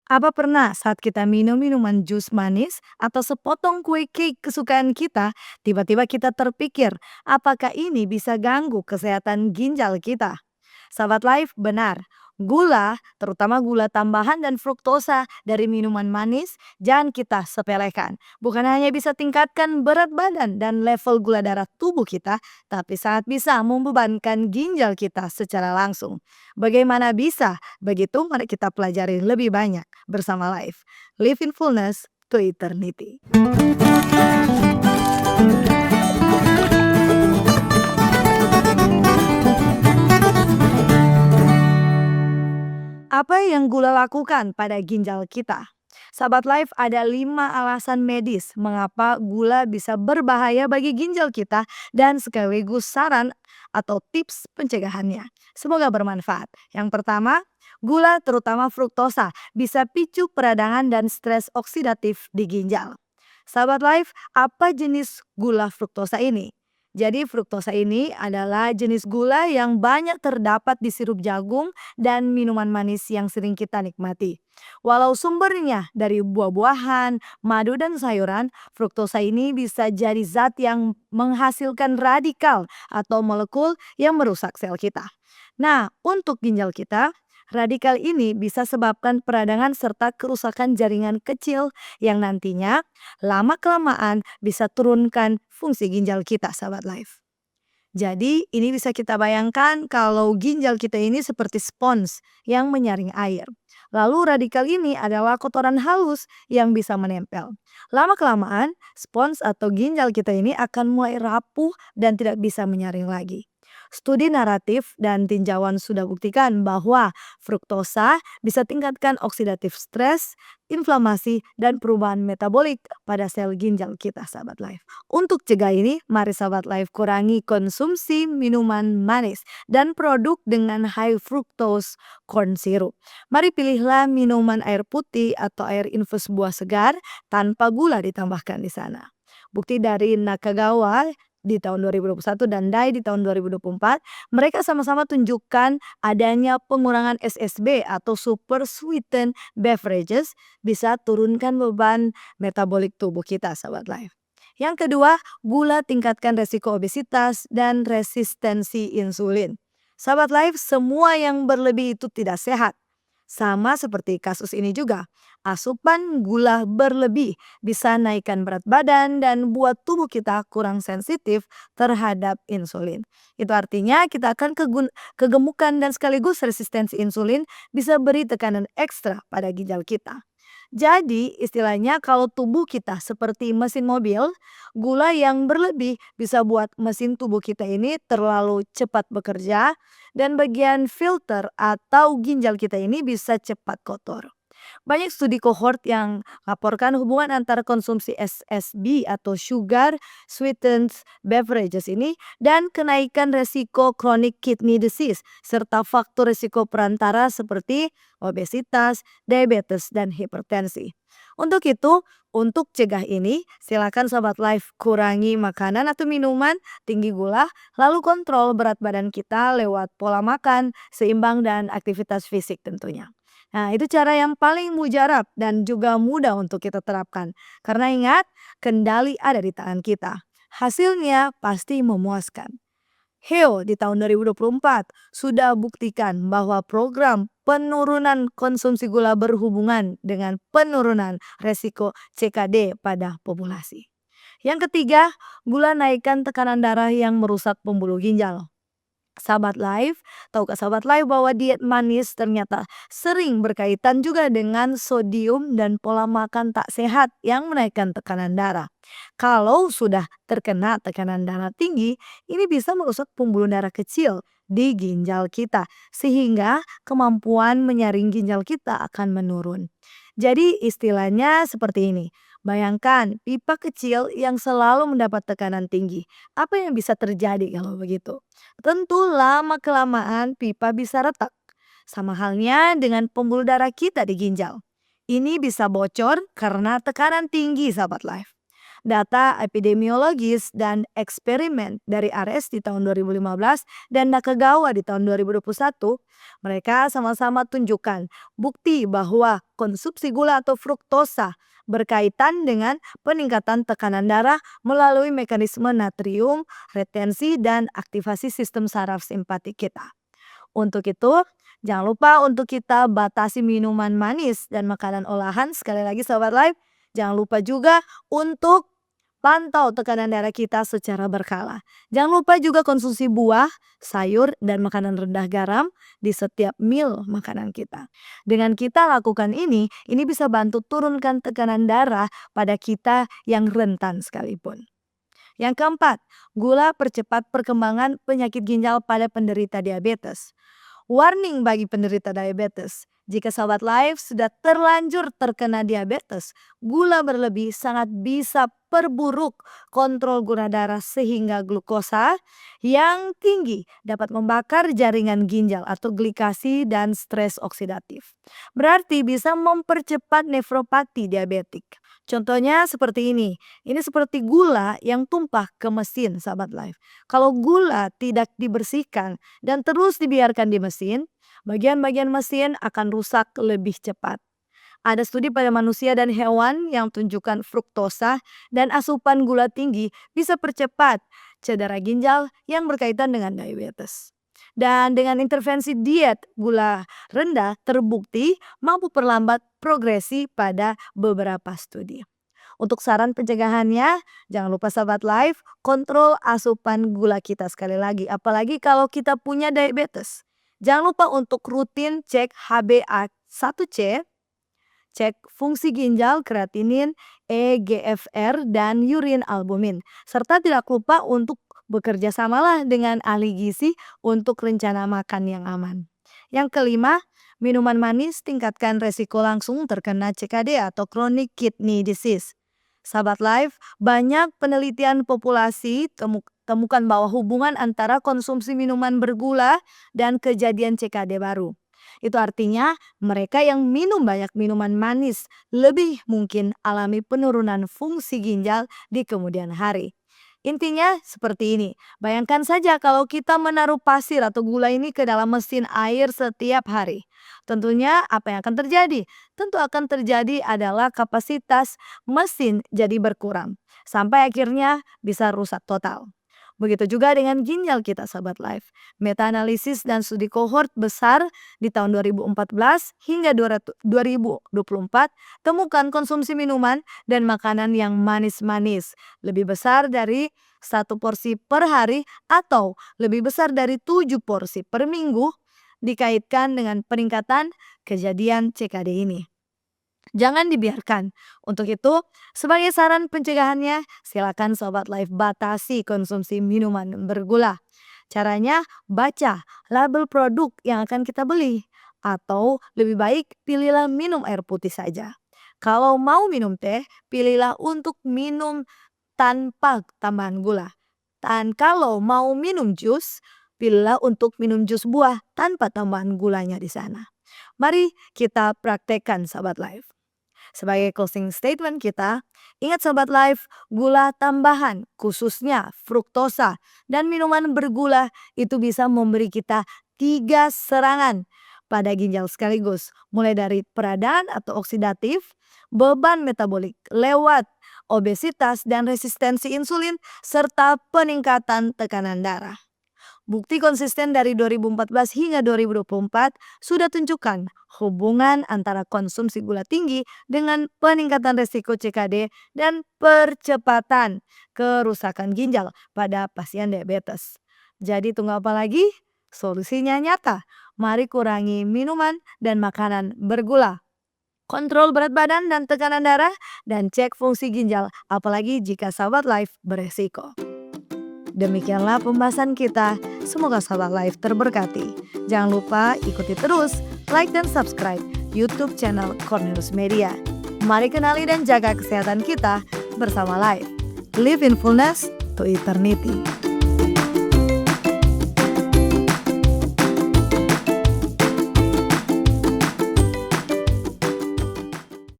Apa pernah saat kita minum minuman jus manis atau sepotong kue cake kesukaan kita, tiba-tiba kita terpikir, apakah ini bisa ganggu kesehatan ginjal kita? Sahabat Life, benar. Gula, terutama gula tambahan dan fruktosa dari minuman manis, jangan kita sepelekan. Bukan hanya bisa tingkatkan berat badan dan level gula darah tubuh kita, tapi sangat bisa membebankan ginjal kita secara langsung. Bagaimana bisa? Begitu, mari kita pelajari lebih banyak bersama Life. Live in fullness to eternity. Apa yang gula lakukan pada ginjal kita? Sahabat Life, ada 5 alasan medis mengapa gula bisa berbahaya bagi ginjal kita dan sekaligus saran atau tips pencegahannya. Semoga bermanfaat. Yang pertama, gula terutama fruktosa bisa picu peradangan dan stres oksidatif di ginjal. Sahabat Life, apa jenis gula fruktosa ini? Jadi fruktosa ini adalah jenis gula yang banyak terdapat di sirup jagung dan minuman manis yang sering kita nikmati. Walau sumbernya dari buah-buahan, madu dan sayuran, fruktosa ini bisa jadi zat yang menghasilkan radikal atau molekul yang merusak sel kita. Nah, untuk ginjal kita, radikal ini bisa sebabkan peradangan serta kerusakan jaringan kecil yang nantinya lama-kelamaan bisa turunkan fungsi ginjal kita, sahabat Life. Jadi, ini bisa kita bayangkan kalau ginjal kita ini seperti spons yang menyaring air. Lalu radikal ini adalah kotoran halus yang bisa menempel. Lama-kelamaan, spons atau ginjal kita ini akan mulai rapuh dan tidak bisa menyaring lagi. Studi naratif dan tinjauan sudah buktikan bahwa fruktosa bisa tingkatkan oksidatif stres, inflamasi, dan perubahan metabolik pada sel ginjal kita, sahabat Life. Untuk cegah ini, mari sahabat Life kurangi konsumsi minuman manis dan produk dengan high fructose corn syrup. Mari pilihlah minuman air putih atau air infus buah segar tanpa gula ditambahkan di sana. Bukti dari Nakagawa di tahun 2021 dan Dai di tahun 2024, mereka sama-sama tunjukkan adanya pengurangan SSB atau super sweetened beverages bisa turunkan beban metabolik tubuh kita, sahabat Life. Yang kedua, gula tingkatkan resiko obesitas dan resistensi insulin. Sahabat Life, semua yang berlebih itu tidak sehat. Sama seperti kasus ini juga, asupan gula berlebih bisa naikkan berat badan dan buat tubuh kita kurang sensitif terhadap insulin. Itu artinya kita akan kegemukan dan sekaligus resistensi insulin bisa beri tekanan ekstra pada ginjal kita. Jadi istilahnya kalau tubuh kita seperti mesin mobil, gula yang berlebih bisa buat mesin tubuh kita ini terlalu cepat bekerja dan bagian filter atau ginjal kita ini bisa cepat kotor. Banyak studi kohort yang laporkan hubungan antara konsumsi SSB atau sugar sweetened beverages ini dan kenaikan resiko chronic kidney disease serta faktor resiko perantara seperti obesitas, diabetes, dan hipertensi. Untuk itu, untuk cegah ini, silakan Sobat Life kurangi makanan atau minuman tinggi gula, lalu kontrol berat badan kita lewat pola makan, seimbang dan aktivitas fisik tentunya. Nah, itu cara yang paling mujarab dan juga mudah untuk kita terapkan. Karena ingat, kendali ada di tangan kita. Hasilnya pasti memuaskan. Heo di tahun 2024 sudah buktikan bahwa program penurunan konsumsi gula berhubungan dengan penurunan resiko CKD pada populasi. Yang ketiga, gula naikkan tekanan darah yang merusak pembuluh ginjal. Sahabat Life, tahukah sahabat Life bahwa diet manis ternyata sering berkaitan juga dengan sodium dan pola makan tak sehat yang menaikkan tekanan darah. Kalau sudah terkena tekanan darah tinggi, ini bisa merusak pembuluh darah kecil di ginjal kita sehingga kemampuan menyaring ginjal kita akan menurun. Jadi istilahnya seperti ini. Bayangkan pipa kecil yang selalu mendapat tekanan tinggi. Apa yang bisa terjadi kalau begitu? Tentu lama-kelamaan pipa bisa retak. Sama halnya dengan pembuluh darah kita di ginjal. Ini bisa bocor karena tekanan tinggi, sahabat Life. Data epidemiologis dan eksperimen dari ARES di tahun 2015 dan Nakagawa di tahun 2021, mereka sama-sama tunjukkan bukti bahwa konsumsi gula atau fruktosa berkaitan dengan peningkatan tekanan darah melalui mekanisme natrium, retensi, dan aktivasi sistem saraf simpatik kita. Untuk itu, jangan lupa untuk kita batasi minuman manis dan makanan olahan. Sekali lagi Sobat Life, jangan lupa juga untuk pantau tekanan darah kita secara berkala. Jangan lupa juga konsumsi buah, sayur, dan makanan rendah garam di setiap meal makanan kita. Dengan kita lakukan ini bisa bantu turunkan tekanan darah pada kita yang rentan sekalipun. Yang keempat, gula percepat perkembangan penyakit ginjal pada penderita diabetes. Warning bagi penderita diabetes. Jika Sobat Life sudah terlanjur terkena diabetes, gula berlebih sangat bisa perburuk kontrol gula darah sehingga glukosa yang tinggi dapat membakar jaringan ginjal atau glikasi dan stres oksidatif. Berarti bisa mempercepat nefropati diabetik. Contohnya seperti ini seperti gula yang tumpah ke mesin Sahabat Life. Kalau gula tidak dibersihkan dan terus dibiarkan di mesin, bagian-bagian mesin akan rusak lebih cepat. Ada studi pada manusia dan hewan yang tunjukkan fruktosa dan asupan gula tinggi bisa percepat cedera ginjal yang berkaitan dengan diabetes. Dan dengan intervensi diet gula rendah terbukti mampu perlambat progresi pada beberapa studi. Untuk saran pencegahannya, jangan lupa Sahabat Life, kontrol asupan gula kita sekali lagi. Apalagi kalau kita punya diabetes. Jangan lupa untuk rutin cek HbA1c, cek fungsi ginjal, kreatinin, eGFR, dan urin albumin. Serta tidak lupa untuk bekerja samalah dengan ahli gizi untuk rencana makan yang aman. Yang kelima, minuman manis tingkatkan resiko langsung terkena CKD atau chronic kidney disease. Sahabat Life, banyak penelitian populasi temukan bahwa hubungan antara konsumsi minuman bergula dan kejadian CKD baru. Itu artinya mereka yang minum banyak minuman manis lebih mungkin alami penurunan fungsi ginjal di kemudian hari. Intinya seperti ini, bayangkan saja kalau kita menaruh pasir atau gula ini ke dalam mesin air setiap hari. Tentunya apa yang akan terjadi? Tentu akan terjadi adalah kapasitas mesin jadi berkurang. Sampai akhirnya bisa rusak total. Begitu juga dengan ginjal kita Sahabat Life. Meta-analisis dan studi kohort besar di tahun 2014 hingga 2024 temukan konsumsi minuman dan makanan yang manis-manis lebih besar dari 1 porsi per hari atau lebih besar dari 7 porsi per minggu dikaitkan dengan peningkatan kejadian CKD ini. Jangan dibiarkan. Untuk itu, sebagai saran pencegahannya, silakan Sobat Life batasi konsumsi minuman bergula. Caranya, baca label produk yang akan kita beli. Atau lebih baik pilihlah minum air putih saja. Kalau mau minum teh, pilihlah untuk minum tanpa tambahan gula. Dan kalau mau minum jus, pilihlah untuk minum jus buah tanpa tambahan gulanya di sana. Mari kita praktekkan Sahabat Life. Sebagai closing statement kita, ingat Sobat Life, gula tambahan khususnya fruktosa dan minuman bergula itu bisa memberi kita 3 serangan pada ginjal sekaligus. Mulai dari peradaan atau oksidatif, beban metabolik lewat obesitas dan resistensi insulin, serta peningkatan tekanan darah. Bukti konsisten dari 2014 hingga 2024 sudah tunjukkan hubungan antara konsumsi gula tinggi dengan peningkatan resiko CKD dan percepatan kerusakan ginjal pada pasien diabetes. Jadi tunggu apa lagi? Solusinya nyata. Mari kurangi minuman dan makanan bergula. Kontrol berat badan dan tekanan darah dan cek fungsi ginjal, apalagi jika Sahabat Life beresiko. Demikianlah pembahasan kita. Semoga Sahabat Life terberkati. Jangan lupa ikuti terus, like dan subscribe YouTube channel Cornelius Media. Mari kenali dan jaga kesehatan kita bersama Life. Live in fullness to eternity.